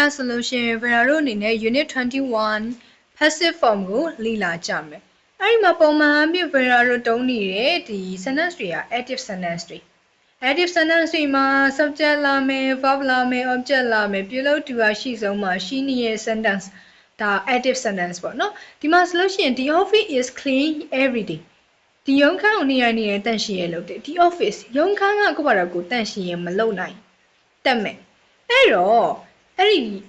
solution Veraro nine Unit 21 passive form go lila jame. I ma poma mi Veraro doni the sentence tree active sentence tree. Active sentence tree ma subject la me verb la me object la me below to a she so ma she ni sentence the active sentence but no. The ma solution the office is clean every day. The young can only any attention yellow. The office young can go para go attention ye malo nine. Temme. Ero. Eri.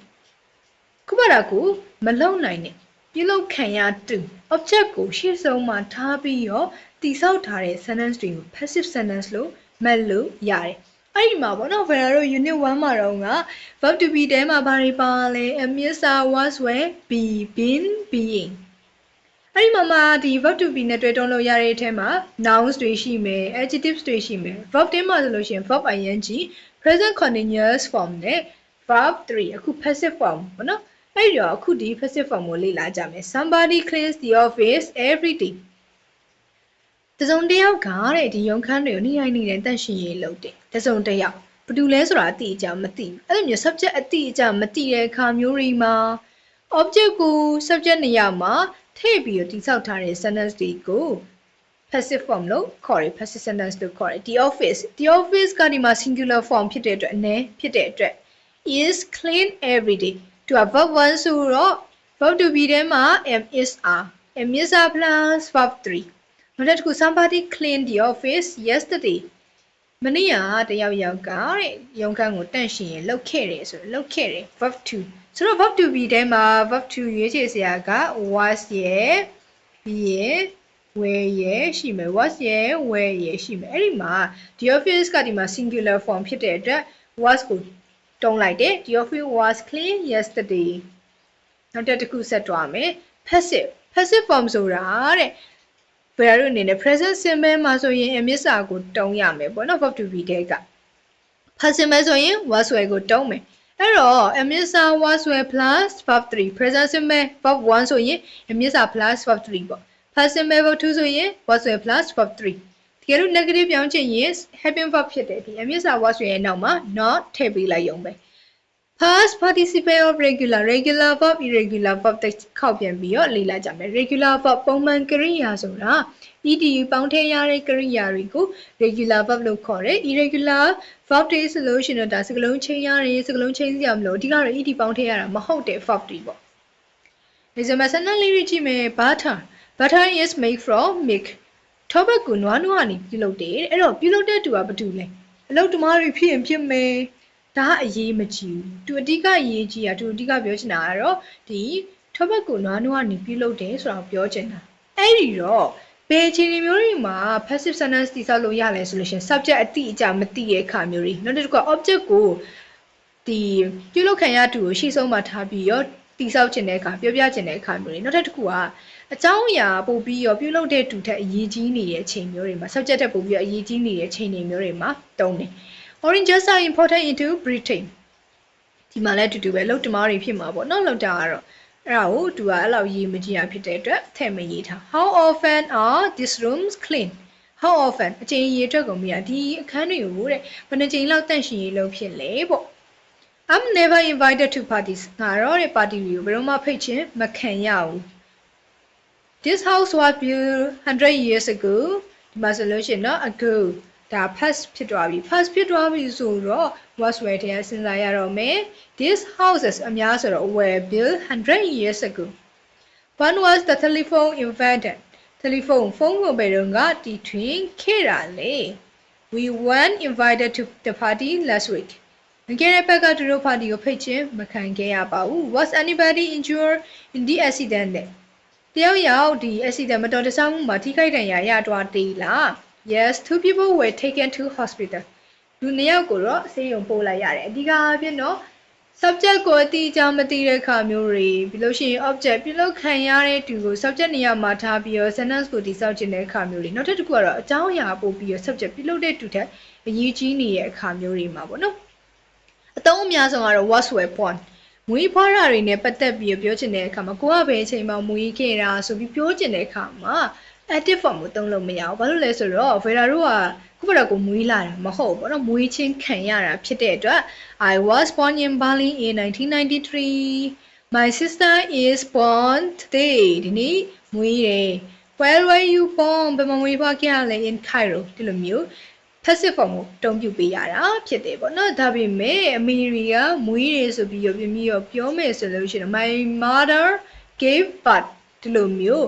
Kubaraku, Malone nine. Below Kenya do. Object go, she so ma tabi yo, the saltare sentence stream, passive sentence low, mellow, yare. I ma one of Veraro unit one maronga, verb to be them a bari bale, and misa was where be been being. I mama the verb to be netted on yare tema, nouns to she may, adjectives to she may, verb tema solution, verb ing, present continuous form ne. Verb 3 အခု passive form ပေါ့နော်အဲ့တော့အခုဒီ passive form ကိုလေ့လာကြမယ် somebody cleans the office every day တစုံတစ်ယောက်ကတဲ့ဒီရုံခန်းတွေကိုနေ့တိုင်းနေ့တိုင်းတန့်ရှင်းရေးလုပ်တယ်တစုံတစ်ယောက်ဘာတူလဲဆိုတာအတိအကျမသိဘူးအဲ့လိုမျိုး subject အတိအကျမသိတဲ့အခါမျိုးတွေမှာ object ကို subject နေရာမှာထည့်ပြီးတော့တိစောက်ထားတဲ့ sentence တွေကို passive form လို့ခေါ်တယ် passive sentence လို့ခေါ်တယ် the office ကဒီမှာ singular form ဖြစ်တဲ့အတွက်အနေဖြစ်တဲ့အတွက်is clean every day. To a verb 1 so verb to be them am is are plus verb 3. Now that somebody cleaned the office yesterday. Many are the young can go tension locate verb 2. So verb to be them verb 2 is yaga was ye be where ye she may was ye where ye she may the office got in a singular formဖြစ်was good. Don't like it. The office was clean yesterday. Now that the set drama. Passive form so rare. Where in the present simple masoyin and miss a good don't yame, but not to be there. Passive masoyin was where good don't me. Error, and miss a was where plus verb 3. Present simple verb 1 so ye, and miss a plus verb 3. Passive verb 2 so ye, was where plus verb 3. Tiaru negative young is having verb pitted. And miss a was where not table like young. Past participle of regular verb, irregular verb တစ်ခေါက်ပြန်ပြီးတော့လေ့လာကြမယ် regular verb ပုံမှန်ကရိယာဆိုတာ ed ပေါင်းထည့်ရတဲ့ကရိယာတွေကို regular verb လို့ခေါ်တယ် irregular verb တွေဆိုလို့ရှိရင်ဒါစကားလုံးချင်းရတယ်စကားလုံးချင်းစရာမလိုအဓိကတော့ ed ပေါင်းထည့်ရတာမဟုတ်တဲ့ verb တွေပေါ့ example စနလေးတွေကြည့်မယ် butter is made from milk ထောပတ်ကိုနွားကနေပြုလုပ်တယ်အဲ့တော့ပြုလုပ်တဲ့သူကဘာတူလဲအလုပ်သမားတွေဖြစ်ရင်ဖြစ်မယ်ဒါအရေးမကြီးဘူးသူအဓိကအရေးကြီးတာသူအဓိကပြောချင်တာကတော့ဒီထောပတ်ကိုနွားကနေပြုလုပ်တယ်ဆိုတာကိုပြောချင်တာအဲ့ဒီတော့ဘယ်အခြေအနေမျိုးတွေမှာ passive sentence တိစောက်လို့ရလဲဆိုလို့ရှင် subject အတိအကျမသိတဲ့အခါမျိုးတွေနောက်တစ်ခုက object ကိုဒီပြုလုပ်ခံရသူကိုရှေ့ဆုံးမှာထားပြီးရောတိစောက်ချင်တဲ့အခါပြောပြချင်တဲ့အခါမျိုးတွေနောက်တစ်ခုကအကြောင်းအရာပို့ပြီးရောပြုလုပ်တဲ့သူထက်အရေးကြီးနေတဲ့အချိန်မျိုးတွေမှာ subject ထက်ပို့ပြီးအရေးကြီးနေတဲ့အချိန်တွေမျိုးတွေမှာတုံးတယ် Oranges are important into breathing. ဒီမှာလည်းတူတူပဲလောက်တမားတွေဖြစ်မှာပေါ့နော်လောက်တာကတော့အဲ့ဒါကိုသူကအဲ့လောက်ရေးမကြည့်ရဖြစ်တဲ့အတွက်ထည့်မရေးထား How often are these rooms clean? How often အချိန်ရေးအတွက်ကိုမြင်ဒီအခန်းတွေကိုတဲ့ဘယ်နှချိန်လောက်တန့်ရှင်းရေးလုပ်ဖြစ်လဲပေါ့ I'm never invited to parties. ငါတော့တဲ့ party တွေကိုဘယ်တော့မှဖိတ်ခြင်းမခံရဘူး This house was built 100 years ago. ဒီမှာဆိုလို့ရှိရင်နော် agoဒါ past ဖြစ်သွားပြီ past ဖြစ်သွားပြီဆိုတော့ was where တရားစဉ်းစားရတော့မယ် These houses အများဆိုတော့ were built 100 years ago. When was the telephone invented? Telephone ဖုန်းကိုဘယ်တော့ကတီထွင်ခဲ့တာလဲ We weren't invited to the party last week. ငကဲတဲ့ဘက်ကသူတို့ party ကိုဖိတ်ခြင်းမခံခဲ့ရပါဘူး Was anybody injured in the accident? တယောက်ယောက်ဒီ accident မတော်တဆမှုမှာထိခိုက်ဒဏ်ရာရသွားသေးလား Yes, 2 people were taken to hospital. လူနှစ်ယောက်ကိုတော့ဆေးရုံပို့လိုက်ရတယ်အဓိကအဖြစ်တော့ subject ကိုအတိအကျမသိတဲ့အခါမျိုးတွေပြီးလို့ရှိရင် object ပြုလုပ်ခံရတဲ့သူကို subject နေရာမှာထားပြီးတော့ sentence ကိုတည်ဆောက်ခြင်းတဲ့အခါမျိုးတွေနောက်တစ်ခုကတော့အကြောင်းအရာပို့ပြီးတော့ subject ပြုလုပ်တဲ့သူထက်အရေးကြီးနေတဲ့အခါမျိုးတွေမှာပေါ့နော်အသုံးအများဆုံးကတော့ was were born မွေးဖွားတာတွေနဲ့ပတ်သက်ပြီးပြောချင်တဲ့အခါမှာကိုကဘယ်အချိန်မှာမွေးခဲ့တာဆိုပြီးပြောချင်တဲ့အခါမှာ active form ကိုသုံးလို့မရဘူးဘာလို့လဲဆိုတော့ Vera တို့ကခုဘက်ကိုမွေးလာတာမဟုတ်ဘူးเนาะမွေးချင်းခံရတာဖြစ်တဲ့အတွက် I was born in Bali in 1993 My sister is born today ဒီနေ့မွေးတယ် Where were you born ဘယ်မှာမွေးဖွားခဲ့ရလဲ in Cairo ဒီလိုမျိုး passive form ကိုတုံးပြပေးရတာဖြစ်တယ်ပေါ့နော်ဒါပေမဲ့အမေရီကမွေးတယ်ဆိုပြီးတော့ပြပြီးတော့ပြောမယ်ဆိုလို့ရှိရင် My mother gave birth ဒီလိုမျိုး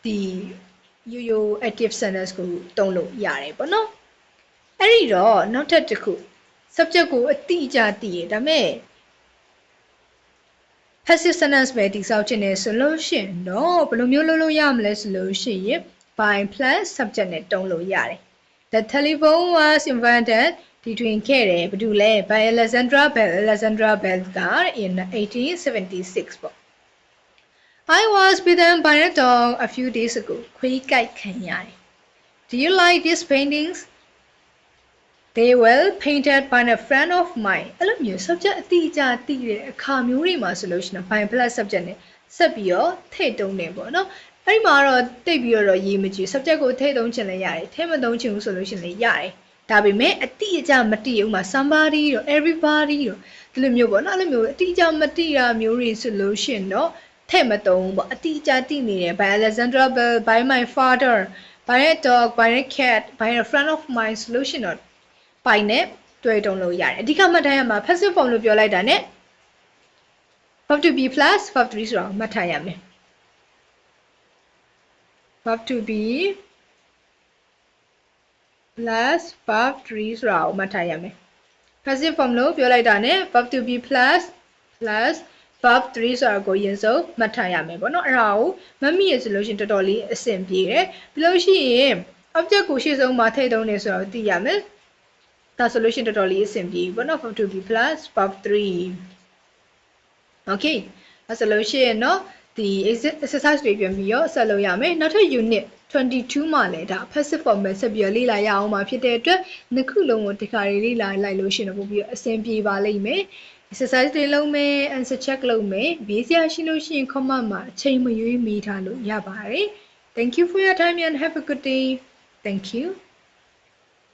ဒီရိုး active sentence ကိုတုံးလို့ရတယ်ပေါ့နော်အဲ့ဒီတော့နောက်ထပ်တစ်ခု subject ကိုအတိအကျသိရဒါပေမဲ့ passive sentence ပဲတိဆောက်ခြင်းနဲ့ဆိုလို့ရှိရင်တော့ဘယ်လိုမျိုးလုပ်လို့ရမလဲဆိုလို့ရှိရင် by plus subject နဲ့တုံးလို့ရတယ် The telephone was invented ဒီတွင်ခဲ့တယ်ဘာလို့လဲ by Alexandra Bell က in 1876 ပေါ့ I was bitten by a dog a few days ago ခွေးကိုက်ခံရတယ် Do you like these paintings They were painted by a friend of mine အဲ့လိုမျိုး subject အတိအကျသိတဲ့အခါမျိုးတွေမှာဆိုလို့ရှိရင် by plus subject နဲ့ဆက်ပြီးတော့ထည့်တုံးတယ်ပေါ့နော်အဲ့ဒီမှာတော့တိတ်ပြီးတော့ရေးမကြည့် subject ကိုထည့်တုံးချင်လည်းရတယ်ထည့်မတုံးချင်ဘူးဆိုလို့ရှိရင်လည်းရတယ်ဒါပေမဲ့အတိအကျမသိဘူးမှာ somebody တို့ everybody တို့ဒီလိုမျိုးပေါ့နော်အဲ့လိုမျိုးအတိအကျမသိတာမျိုးတွေဆိုလို့ရှိရင်တော့ထည့်မတုံးပေါ့အတိအကျသိနေတယ် by Alexandra Bell by my father by a dog by a cat by a friend of mine ဆိုလို့ရှိရင်တော့ပိုင်နဲ့တွေ့တုံးလို့ရတယ်အဓိကမှတ်ထားရမှာ passive form လို့ပြောလိုက်တာ ਨੇ verb to be plus verb 3ဆိုတော့မှတ်ထားရမယ် verb to be plus verb 3ဆိုတာကိုမှတ်ထားရမယ် passive form လို့ပြောလိုက်တာ ਨੇ verb to be plus verb 3ဆိုတာကိုရင်ဆုံးမှတ်ထားရမယ်ပေါ့နော်အဲ့ဒါကိုမမိရဆိုလို့ရှိရင်တော်တော်လေးအဆင်ပြေတယ်ပြီးလို့ရှိရင် object ကိုရှေ့ဆုံးမှာထည့်တုံးနေဆိုတော့သိရမယ်ဒါဆိုလို့ရှိရင်တော်တော်လေးအဆင်ပြေပေါ့နော် verb to be plus verb 3 okay ဒါဆိုလို့ရှိရင်တော့ဒီ exercise တွေပြန်ပြီးတော့ဆက်လုပ်ရမယ်နောက်ထပ် unit 22မှာလည်းဒါ passive form ပဲဆက်ပြီးတော့လေ့လာရအောင်ပါဖြစ်တဲ့အတွက်နှစ်ခုလုံးကိုဒီခါလေးလေ့လာလိုက်လို့ရှိရင်တော့ပို့ပြီးတော့အဆင်ပြေပါလိမ့်မယ် exercise တွေလုပ်မယ် answer check လုပ်မယ်မေးစရာရှိလို့ရှိရင် comment မှာအချိန်မရွေးမေးထားလို့ရပါတယ် Thank you for your time and have a good day Thank you